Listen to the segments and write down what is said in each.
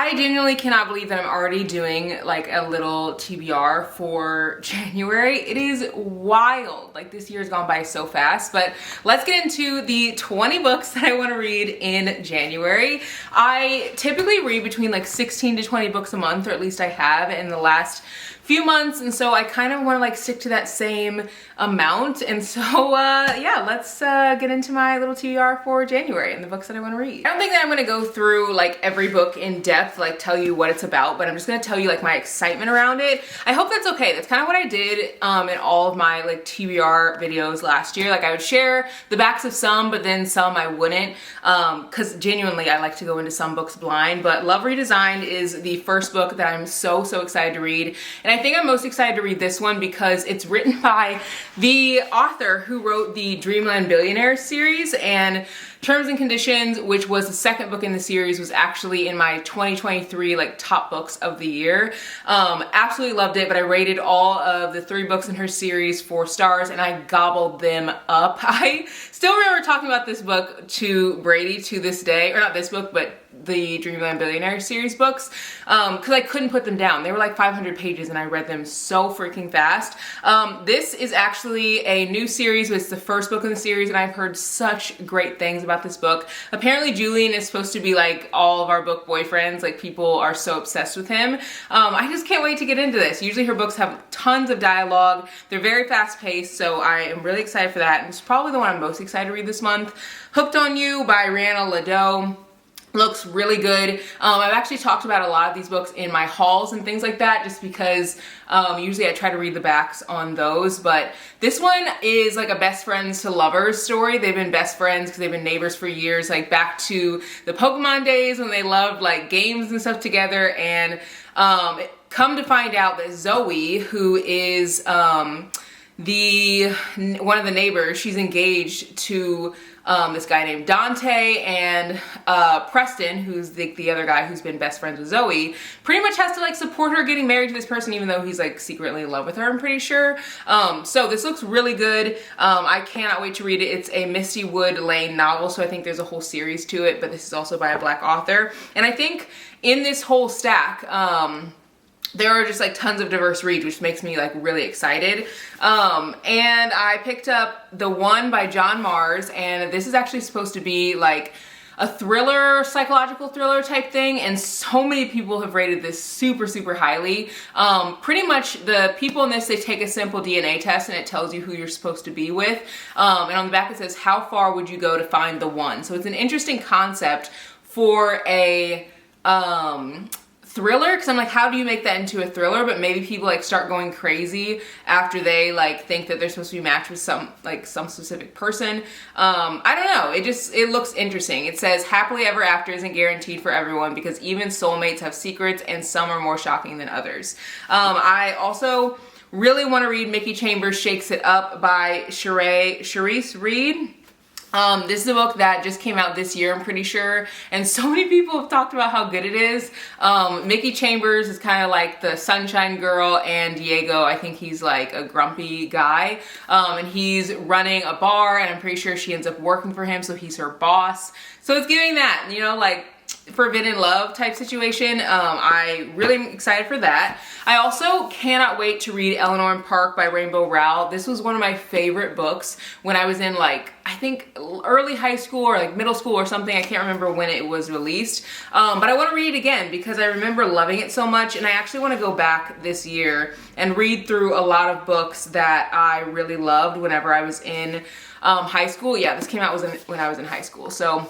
I genuinely cannot believe that I'm already doing like a little TBR for January. It is wild. Like this year's gone by so fast, but let's get into the 20 books that I want to read in January. I typically read between like 16 to 20 books a month, or at least I have in the last few months, and so I kind of want to like stick to that same amount. And so yeah, let's get into my little TBR for January and the books that I want to read. I don't think that I'm going to go through like every book in depth, like tell you what it's about, but I'm just going to tell you like my excitement around it. I hope that's okay. That's kind of what I did in all of my like TBR videos last year. Like I would share the backs of some, but then some I wouldn't, because genuinely I like to go into some books blind. But Love Redesigned is the first book that I'm so excited to read, and I think I'm most excited to read this one because it's written by the author who wrote the Dreamland Billionaires series, and Terms and Conditions, which was the second book in the series, was actually in my 2023 like top books of the year. Absolutely loved it, but I rated all of the 3 books in her series 4 stars, and I gobbled them up. I still remember talking about this book to Brady to this day, or not this book, but the Dreamland Billionaire series books, because I couldn't put them down. They were like 500 pages and I read them so freaking fast. This is actually a new series, but it's the first book in the series, and I've heard such great things about this book. Apparently Julian is supposed to be like all of our book boyfriends. Like people are so obsessed with him. I just can't wait to get into this. Usually her books have tons of dialogue. They're very fast paced, so I am really excited for that. And it's probably the one I'm most excited to read this month. Hooked on You by Rihanna Ladeau. Looks really good. I've actually talked about a lot of these books in my hauls and things like that, just because usually I try to read the backs on those, but this one is like a best friends to lovers story. They've been best friends because they've been neighbors for years, like back to the Pokemon days when they loved like games and stuff together. And come to find out that Zoe, who is one of the neighbors, she's engaged to this guy named Dante, and Preston, who's the other guy who's been best friends with Zoe, pretty much has to like support her getting married to this person, even though he's like secretly in love with her, I'm pretty sure. So this looks really good. I cannot wait to read it. It's a Misty Wood Lane novel, so I think there's a whole series to it, but this is also by a Black author. And I think in this whole stack, there are just like tons of diverse reads, which makes me like really excited. And I picked up The One by John Mars, and this is actually supposed to be like a thriller, psychological thriller type thing, and so many people have rated this super highly. Pretty much the people in this, they take a simple DNA test and it tells you who you're supposed to be with. And on the back it says, how far would you go to find the one? So it's an interesting concept for a thriller, because I'm like, how do you make that into a thriller? But maybe people like start going crazy after they like think that they're supposed to be matched with some specific person. I don't know, it looks interesting. It says happily ever after isn't guaranteed for everyone, because even soulmates have secrets and some are more shocking than others. I also really want to read Mickey Chambers' Shakes It Up by Charisse Reed. This is a book that just came out this year, I'm pretty sure, and so many people have talked about how good it is. Mickey Chambers is kind of like the sunshine girl, and Diego, I think he's like a grumpy guy, and he's running a bar, and I'm pretty sure she ends up working for him, so he's her boss. So it's giving that, you know, like forbidden love type situation. I really am excited for that. I also cannot wait to read Eleanor and Park by Rainbow Rowell. This was one of my favorite books when I was in like, I think early high school or like middle school or something. I can't remember when it was released. But I want to read it again because I remember loving it so much, and I actually want to go back this year and read through a lot of books that I really loved whenever I was in high school. Yeah, this came out when I was in high school. So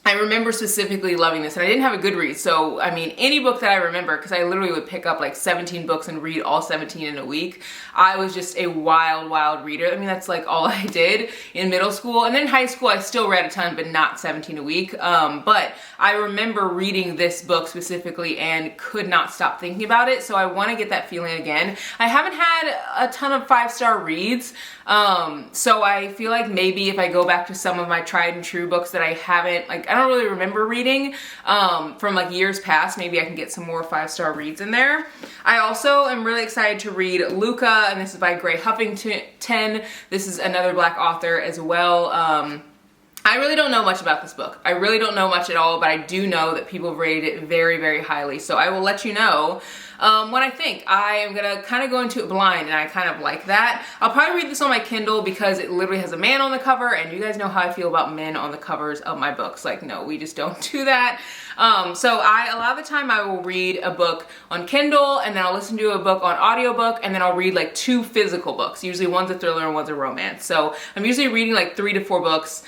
I remember specifically loving this, and I didn't have a Goodreads, so I mean any book that I remember, because I literally would pick up like 17 books and read all 17 in a week. I was just a wild reader. I mean, that's like all I did in middle school, and then in high school I still read a ton, but not 17 a week. But I remember reading this book specifically and could not stop thinking about it, so I want to get that feeling again. I haven't had a ton of 5-star reads, so I feel like maybe if I go back to some of my tried and true books that I haven't, like, I don't really remember reading from like years past, maybe I can get some more 5-star reads in there. I also am really excited to read Luca, and this is by Gray Huffington. This is another Black author as well. I really don't know much about this book. I really don't know much at all, but I do know that people have rated it very, very highly. So I will let you know what I think. I am gonna kind of go into it blind, and I kind of like that. I'll probably read this on my Kindle because it literally has a man on the cover, and you guys know how I feel about men on the covers of my books. Like, no, we just don't do that. So a lot of the time I will read a book on Kindle, and then I'll listen to a book on audiobook, and then I'll read like 2 physical books. Usually one's a thriller and one's a romance. So I'm usually reading like 3 to 4 books.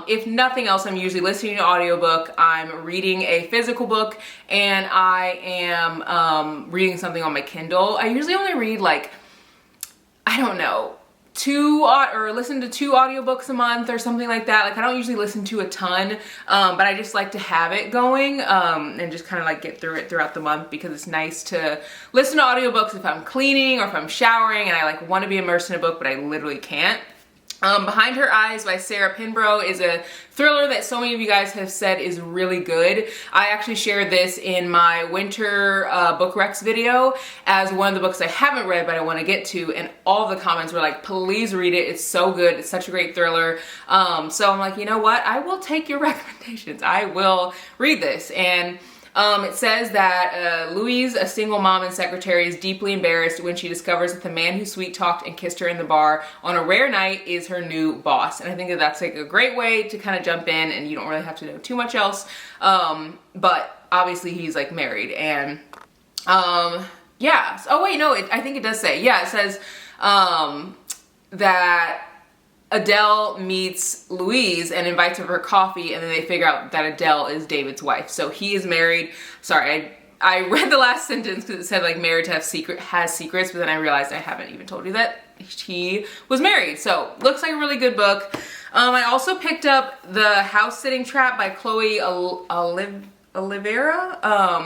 If nothing else, I'm usually listening to an audiobook, I'm reading a physical book, and I am reading something on my Kindle. I usually only read like, I don't know, 2 or listen to 2 audiobooks a month or something like that. Like, I don't usually listen to a ton, but I just like to have it going and just kind of like get through it throughout the month, because it's nice to listen to audiobooks if I'm cleaning or if I'm showering and I like want to be immersed in a book but I literally can't. Behind Her Eyes by Sarah Pinborough is a thriller that so many of you guys have said is really good. I actually shared this in my winter book recs video as one of the books I haven't read but I want to get to, and all the comments were like, please read it, it's so good, it's such a great thriller. So I'm like, you know what, I will take your recommendations, I will read this. And it says that Louise, a single mom and secretary, is deeply embarrassed when she discovers that the man who sweet-talked and kissed her in the bar on a rare night is her new boss. And I think that that's like a great way to kind of jump in, and you don't really have to know too much else. But obviously he's like married, and yeah. Oh wait, no, I think it does say, yeah, it says that Adele meets Louise and invites her for coffee, and then they figure out that Adele is David's wife. So he is married. Sorry, I read the last sentence because it said like married to have has secrets, but then I realized I haven't even told you that he was married. So looks like a really good book. I also picked up The House Sitting Trap by Chloe Oliveira.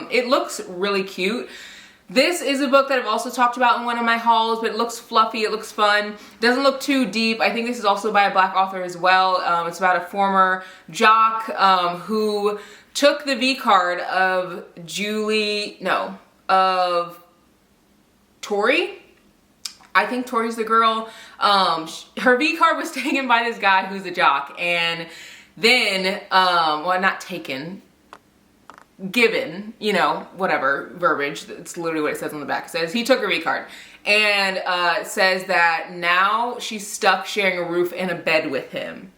It looks really cute. This is a book that I've also talked about in one of my hauls, but it looks fluffy, it looks fun, doesn't look too deep. I think this is also by a Black author as well. It's about a former jock who took the V card of Tori. I think Tori's the girl. Her V card was taken by this guy who's a jock, and then, well, not taken, given, you know, whatever verbiage, it's literally what it says on the back. It says he took her V-card, and it says that now she's stuck sharing a roof and a bed with him.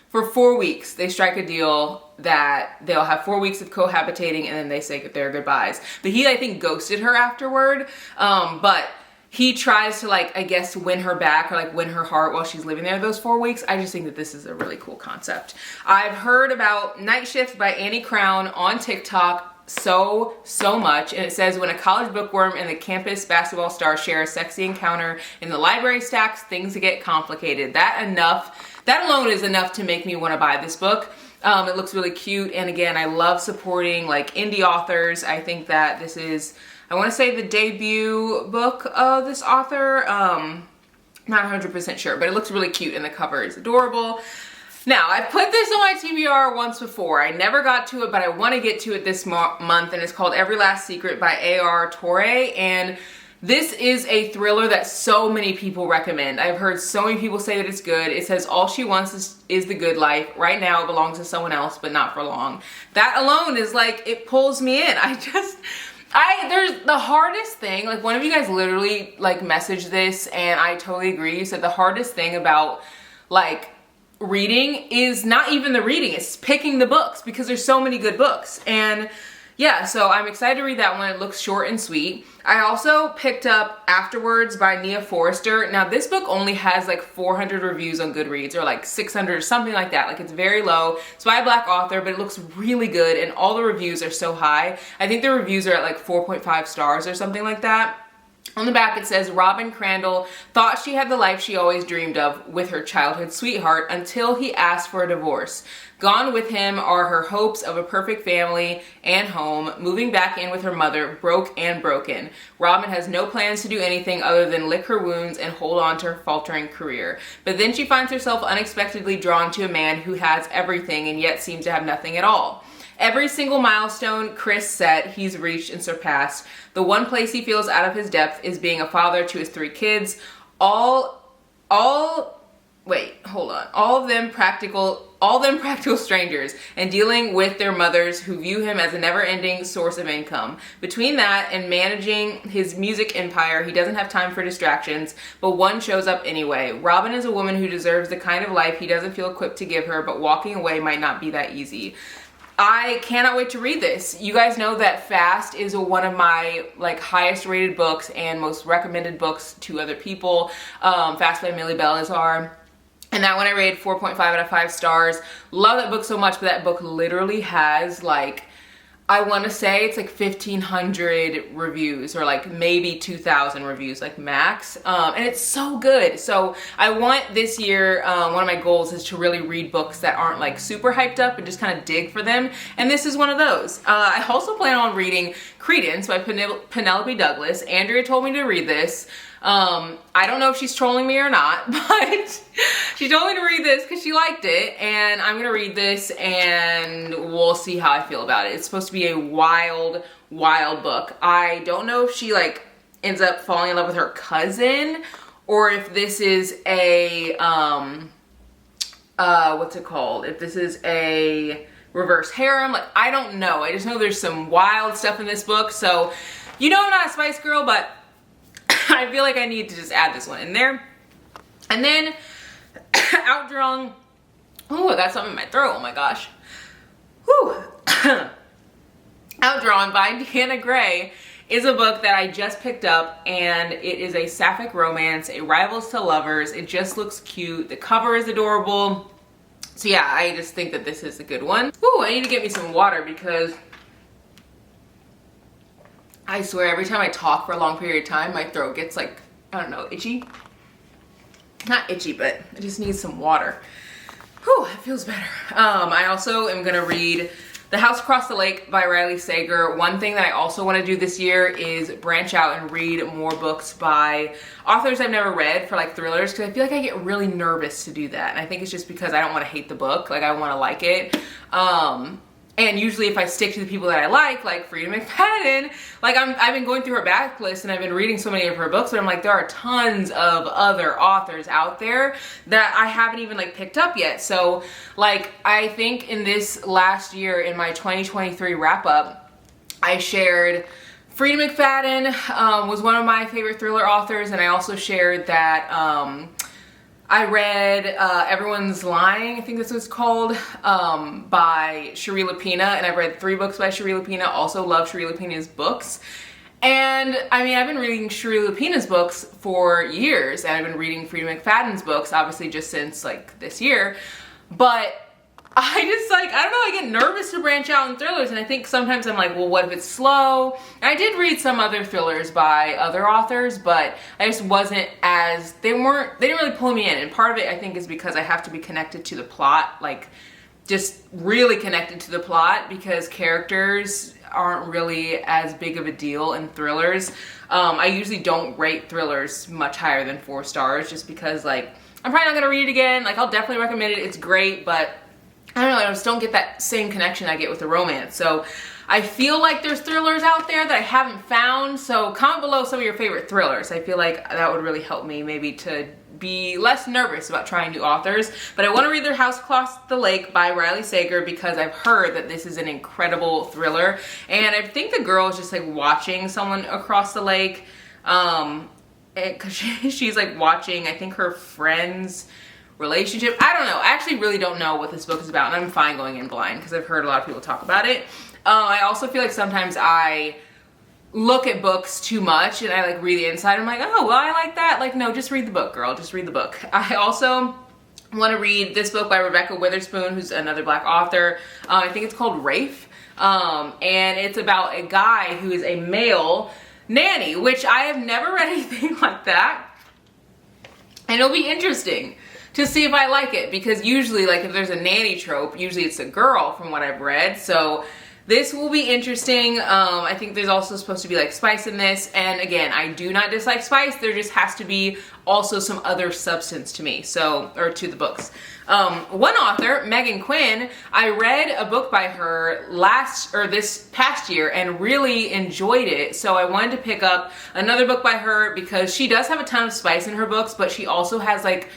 For 4 weeks, they strike a deal that they'll have 4 weeks of cohabitating, and then they say their goodbyes. But he, I think, ghosted her afterward, but he tries to, like, I guess win her back or like win her heart while she's living there those 4 weeks. I just think that this is a really cool concept. I've heard about Night Shift by Annie Crown on TikTok so much, and it says when a college bookworm and the campus basketball star share a sexy encounter in the library stacks, things get complicated. That alone is enough to make me want to buy this book. It looks really cute, and again, I love supporting like indie authors. I think that this is, I want to say, the debut book of this author. Not 100% sure, but it looks really cute and the cover is adorable. Now, I've put this on my TBR once before. I never got to it, but I want to get to it this month, and it's called Every Last Secret by A.R. Torre, and this is a thriller that so many people recommend. I've heard so many people say that it's good. It says all she wants is the good life. Right now it belongs to someone else, but not for long. That alone is like, it pulls me in. There's the hardest thing, like one of you guys literally like messaged this, and I totally agree. You said the hardest thing about like reading is not even the reading, it's picking the books, because there's so many good books. And yeah, so I'm excited to read that one. It looks short and sweet. I also picked up Afterwards by Nia Forrester. Now this book only has like 400 reviews on Goodreads, or like 600 or something like that. Like, it's very low. It's by a Black author, but it looks really good, and all the reviews are so high. I think the reviews are at like 4.5 stars or something like that. On the back it says, Robin Crandall thought she had the life she always dreamed of with her childhood sweetheart until he asked for a divorce. Gone with him are her hopes of a perfect family and home, moving back in with her mother, broke and broken. Robin has no plans to do anything other than lick her wounds and hold on to her faltering career. But then she finds herself unexpectedly drawn to a man who has everything and yet seems to have nothing at all. Every single milestone Chris set, he's reached and surpassed. The one place he feels out of his depth is being a father to his 3 kids. All of them practical all them practical strangers, and dealing with their mothers who view him as a never-ending source of income. Between that and managing his music empire, he doesn't have time for distractions, but one shows up anyway. Robin is a woman who deserves the kind of life he doesn't feel equipped to give her, but walking away might not be that easy. I cannot wait to read this. You guys know that Fast is one of my like highest rated books and most recommended books to other people. Fast by Millie Belizar. And that one I rated 4.5 out of 5 stars. Love that book so much, but that book literally has like, I want to say it's like 1,500 reviews or like maybe 2,000 reviews, like max. And it's so good. So I want this year, one of my goals is to really read books that aren't like super hyped up and just kind of dig for them. And this is one of those. I also plan on reading Credence by Penelope Douglas. Andrea told me to read this. I don't know if she's trolling me or not, but she told me to read this because she liked it, and I'm gonna read this and we'll see how I feel about it. It's supposed to be a wild, wild book. I don't know if she like ends up falling in love with her cousin or if this is a, what's it called? If this is a reverse harem, like I don't know. I just know there's some wild stuff in this book. So, you know I'm not a Spice Girl, but I feel like I need to just add this one in there. And then Outdrawn. Oh, I got something in my throat. Oh my gosh. Whew. Outdrawn by Deanna Gray is a book that I just picked up, and it is a sapphic romance, a rivals to lovers. It just looks cute. The cover is adorable. So yeah, I just think that this is a good one. Ooh, I need to get me some water because I swear every time I talk for a long period of time, my throat gets like, I don't know, itchy. Not itchy, but I just need some water. Whew, it feels better. I also am gonna read The House Across the Lake by Riley Sager. One thing that I also wanna do this year is branch out and read more books by authors I've never read for like thrillers, because I feel like I get really nervous to do that. And I think it's just because I don't wanna hate the book, like I wanna like it. And usually if I stick to the people that I like Frida McFadden, like I've been going through her backlist and I've been reading so many of her books, but I'm like, there are tons of other authors out there that I haven't even like picked up yet. So like, I think in this last year in my 2023 wrap up, I shared Frida McFadden was one of my favorite thriller authors, and I also shared that I read Everyone's Lying, I think this was called, by Cherie Lapina, and I've read 3 books by Cherie Lapina. Also love Cherie Lapina's books. And I mean, I've been reading Cherie Lapina's books for years, and I've been reading Frida McFadden's books, obviously just since like this year. But I just like, I don't know, I get nervous to branch out in thrillers, and I think sometimes I'm like, well, what if it's slow? And I did read some other thrillers by other authors, but I just wasn't as, they didn't really pull me in. And part of it I think is because I have to be connected to the plot, like just really connected to the plot, because characters aren't really as big of a deal in thrillers. I usually don't rate thrillers much higher than 4 stars, just because like, I'm probably not gonna read it again. Like I'll definitely recommend it, it's great, but I don't know, I just don't get that same connection I get with the romance. So I feel like there's thrillers out there that I haven't found. So comment below some of your favorite thrillers. I feel like that would really help me maybe to be less nervous about trying new authors. But I want to read The House Across the Lake by Riley Sager because I've heard that this is an incredible thriller. And I think the girl is just like watching someone across the lake. Because she's like watching, I think, her friend's relationship. I don't know. I actually really don't know what this book is about, and I'm fine going in blind because I've heard a lot of people talk about it. I also feel like sometimes I look at books too much and I like read the inside. I'm like, oh, well, I like that. Like, no, just read the book, girl. Just read the book. I also want to read this book by Rebecca Witherspoon, who's another Black author. I think it's called Rafe. And it's about a guy who is a male nanny, which I have never read anything like that. And it'll be interesting to see if I like it, because usually, like, if there's a nanny trope, usually it's a girl from what I've read. So this will be interesting. I think there's also supposed to be like spice in this, and again, I do not dislike spice. There just has to be also some other substance to me, so, or to the books. One author, Megan Quinn, I read a book by her this past year and really enjoyed it. So I wanted to pick up another book by her because she does have a ton of spice in her books, but she also has like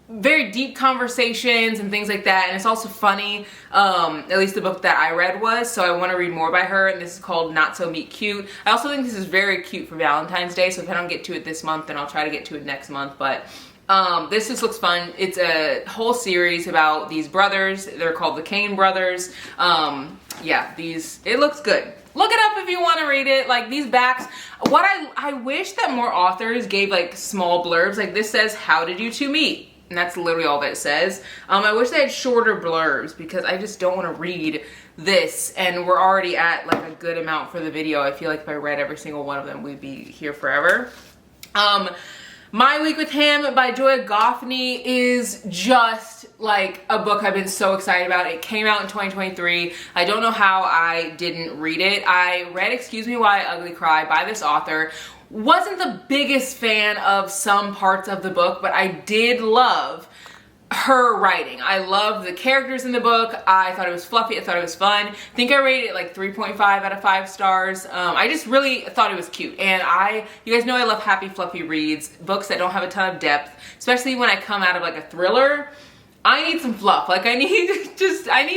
very deep conversations and things like that, and it's also funny. At least the book that I read was, so I want to read more by her, and this is called Not So Meet Cute. I also think this is very cute for Valentine's Day, so if I don't get to it this month, then I'll try to get to it next month, but this just looks fun. It's a whole series about these brothers. They're called the Kane brothers. Yeah, it looks good. Look it up if you want to read it. Like, these backs, what I wish that more authors gave like small blurbs. Like, this says, how did you two meet? And that's literally all that it says. I wish they had shorter blurbs, because I just don't want to read this, and we're already at like a good amount for the video. I feel like if I read every single one of them, we'd be here forever. My Week with Him by Joy Goffney is just like a book I've been so excited about. It came out in 2023. I don't know how I didn't read it. I read Excuse Me Why I Ugly Cry by this author. Wasn't the biggest fan of some parts of the book, but I did love her writing. I love the characters in the book. I thought it was fluffy. I thought it was fun. I think I rated it like 3.5 out of 5 stars. I just really thought it was cute. And you guys know I love happy, fluffy reads, books that don't have a ton of depth, especially when I come out of like a thriller. I need some fluff. Like, I need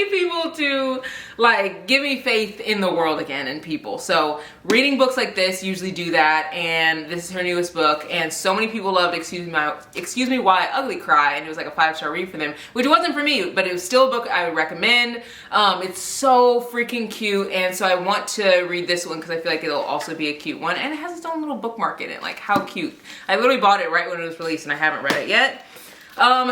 people to like give me faith in the world again and people. So reading books like this usually do that, and this is her newest book, and so many people loved Excuse Me Why I Ugly Cry, and it was like a 5-star read for them, which wasn't for me, but it was still a book I would recommend. It's so freaking cute, and so I want to read this one because I feel like it'll also be a cute one, and it has its own little bookmark in it. Like, how cute. I literally bought it right when it was released, and I haven't read it yet.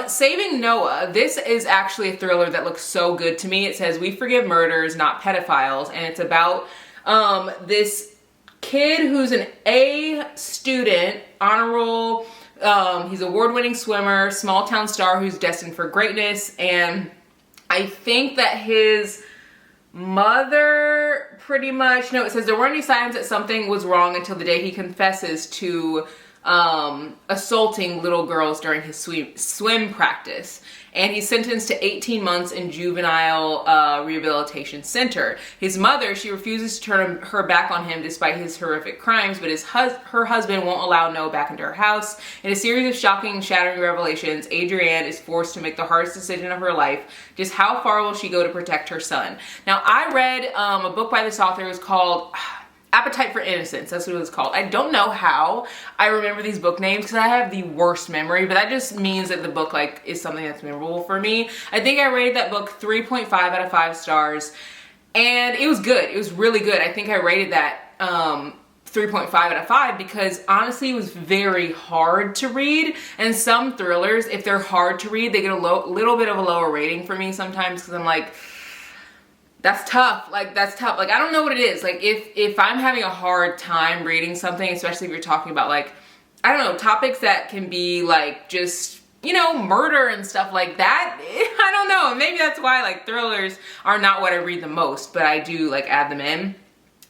Saving Noah. This is actually a thriller that looks so good to me. It says, we forgive murderers, not pedophiles. And it's about this kid who's an A student, honor roll. He's an award-winning swimmer, small town star who's destined for greatness. And I think that his mother pretty much, no, it says there weren't any signs that something was wrong until the day he confesses to assaulting little girls during his swim practice. And he's sentenced to 18 months in juvenile rehabilitation center. His mother, she refuses to turn her back on him despite his horrific crimes, but her husband won't allow Noah back into her house. In a series of shocking and shattering revelations, Adrienne is forced to make the hardest decision of her life. Just how far will she go to protect her son? Now, I read a book by this author. It was called Appetite for Innocence. That's what it was called. I don't know how I remember these book names because I have the worst memory, but that just means that the book like is something that's memorable for me. I think I rated that book 3.5 out of 5 stars, and it was good. It was really good. I think I rated that 3.5 out of 5 because honestly it was very hard to read, and some thrillers, if they're hard to read, they get a little bit of a lower rating for me sometimes because I'm like, that's tough. Like, that's tough. Like, I don't know what it is. Like, if I'm having a hard time reading something, especially if you're talking about, like, I don't know, topics that can be, like, just, you know, murder and stuff like that. I don't know. Maybe that's why, like, thrillers are not what I read the most, but I do, like, add them in.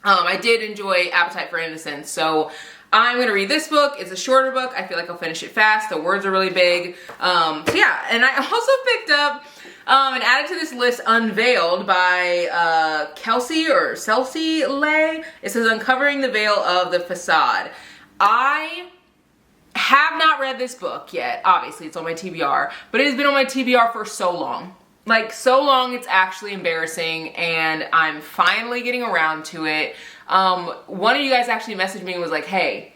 I did enjoy Appetite for Innocence, so I'm gonna read this book. It's a shorter book. I feel like I'll finish it fast. The words are really big. So yeah, and I also picked up and added to this list Unveiled by Kelsey Lay. It says Uncovering the Veil of the Facade. I have not read this book yet. Obviously, it's on my TBR, but it has been on my TBR for so long. Like, so long it's actually embarrassing, and I'm finally getting around to it. One of you guys actually messaged me and was like, hey,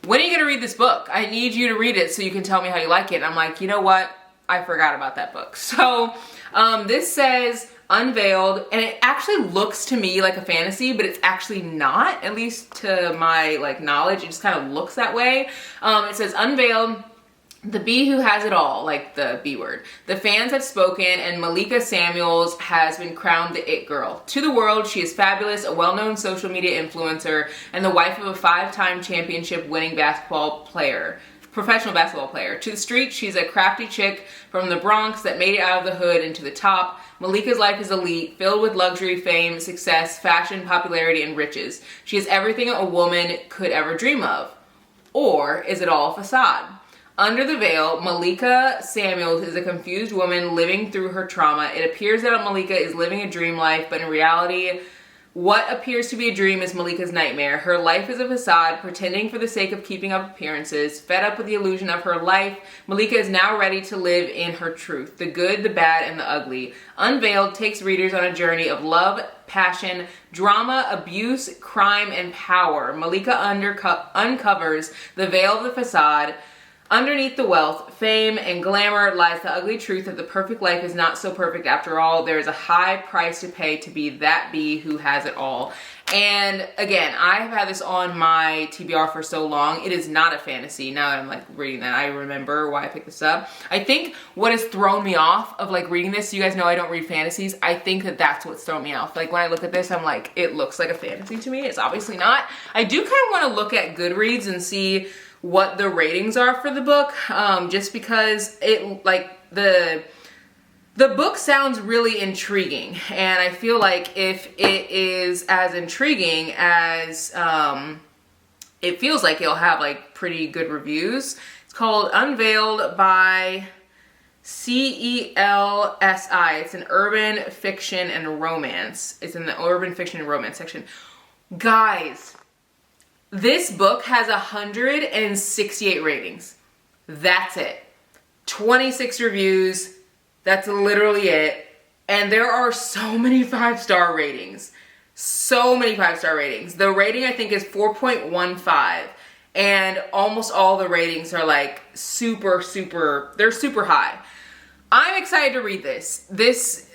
when are you gonna read this book? I need you to read it so you can tell me how you like it. And I'm like, you know what? I forgot about that book. So this says Unveiled, and it actually looks to me like a fantasy, but it's actually not, at least to my like knowledge. It just kind of looks that way. It says Unveiled, the bee who has it all, like the B word. The fans have spoken, and Malika Samuels has been crowned the it girl. To the world, she is fabulous, a well-known social media influencer, and the wife of a 5-time championship winning professional basketball player. To the street, she's a crafty chick from the Bronx that made it out of the hood and to the top. Malika's life is elite, filled with luxury, fame, success, fashion, popularity, and riches. She is everything a woman could ever dream of. Or is it all a facade? Under the veil, Malika Samuels is a confused woman living through her trauma. It appears that Malika is living a dream life, but in reality, What appears to be a dream is Malika's nightmare. Her life is a facade, pretending for the sake of keeping up appearances. Fed up with the illusion of her life, Malika is now ready to live in her truth, the good, the bad, and the ugly. Unveiled takes readers on a journey of love, passion, drama, abuse, crime, and power. Malika uncovers the veil of the facade. Underneath the wealth, fame, and glamour lies the ugly truth that the perfect life is not so perfect after all. There is a high price to pay to be that bee who has it all. And again, I have had this on my TBR for so long. It is not a fantasy. Now that I'm like reading that, I remember why I picked this up. I think what has thrown me off of like reading this, you guys know I don't read fantasies. I think that that's what's thrown me off. Like when I look at this, I'm like, it looks like a fantasy to me. It's obviously not. I do kind of want to look at Goodreads and see what the ratings are for the book, just because it, like, the book sounds really intriguing, and I feel like if it is as intriguing as it feels like, it'll have like pretty good reviews. It's called Unveiled by CELSI. It's an urban fiction and romance. It's in the urban fiction and romance section. Guys, this book has 168 ratings. That's it. 26 reviews. That's literally it. And there are so many 5-star ratings. So many 5-star ratings. The rating I think is 4.15. And almost all the ratings are like super, they're super high. I'm excited to read this. This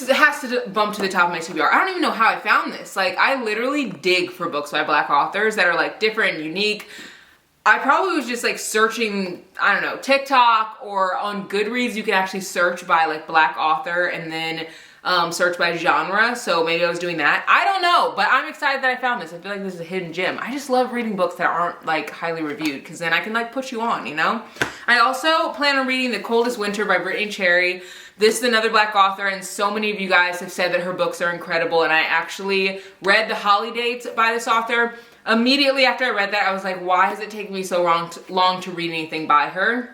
has to bump to the top of my TBR. I don't even know how I found this. Like, I literally dig for books by Black authors that are like different and unique. I probably was just like searching, I don't know, TikTok or on Goodreads. You can actually search by like Black author and then search by genre. So maybe I was doing that. I don't know, but I'm excited that I found this. I feel like this is a hidden gem. I just love reading books that aren't like highly reviewed because then I can like put you on, you know? I also plan on reading The Coldest Winter by Brittany Cherry. This is another Black author, and so many of you guys have said that her books are incredible, and I actually read The Holidays by this author. Immediately after I read that, I was like, why has it taken me so long to read anything by her?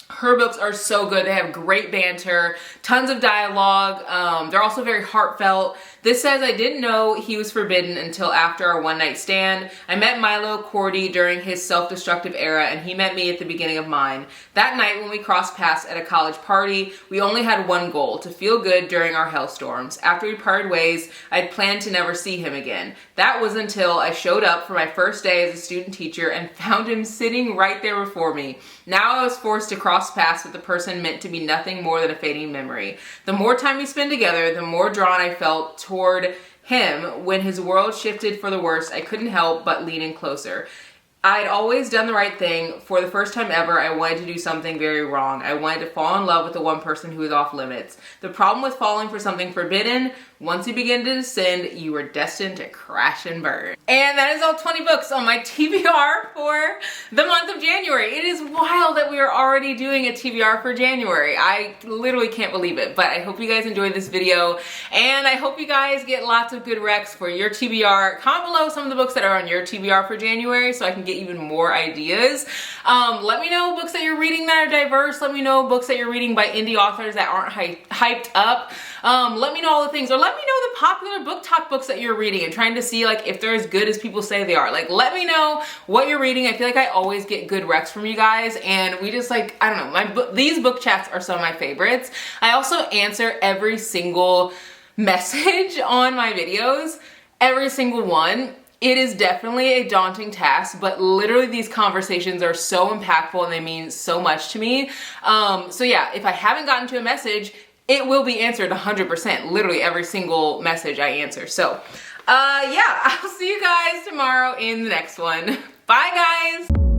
Her books are so good. They have great banter, tons of dialogue. They're also very heartfelt. This says, I didn't know he was forbidden until after our one-night stand. I met Milo Cordy during his self-destructive era, and he met me at the beginning of mine. That night when we crossed paths at a college party, we only had one goal, to feel good during our hellstorms. After we parted ways, I'd planned to never see him again. That was until I showed up for my first day as a student teacher and found him sitting right there before me. Now I was forced to cross paths with the person meant to be nothing more than a fading memory. The more time we spent together, the more drawn I felt toward him. When his world shifted for the worse, I couldn't help but lean in closer. I'd always done the right thing. For the first time ever, I wanted to do something very wrong. I wanted to fall in love with the one person who was off limits. The problem with falling for something forbidden, once you begin to descend, you are destined to crash and burn. And that is all 20 books on my TBR for the month of January. It is wild that we are already doing a TBR for January. I literally can't believe it, but I hope you guys enjoyed this video, and I hope you guys get lots of good recs for your TBR. Comment below some of the books that are on your TBR for January so I can get even more ideas. Let me know books that you're reading that are diverse. Let me know books that you're reading by indie authors that aren't hyped up. Let me know all the things, or let me know the popular book talk books that you're reading and trying to see like if they're as good as people say they are. Like, let me know what you're reading. I feel like I always get good recs from you guys, and we just like, I don't know, these book chats are some of my favorites. I also answer every single message on my videos, every single one. It is definitely a daunting task, but literally these conversations are so impactful and they mean so much to me. So yeah, if I haven't gotten to a message, it will be answered 100%. Literally every single message I answer. So yeah, I'll see you guys tomorrow in the next one. Bye guys.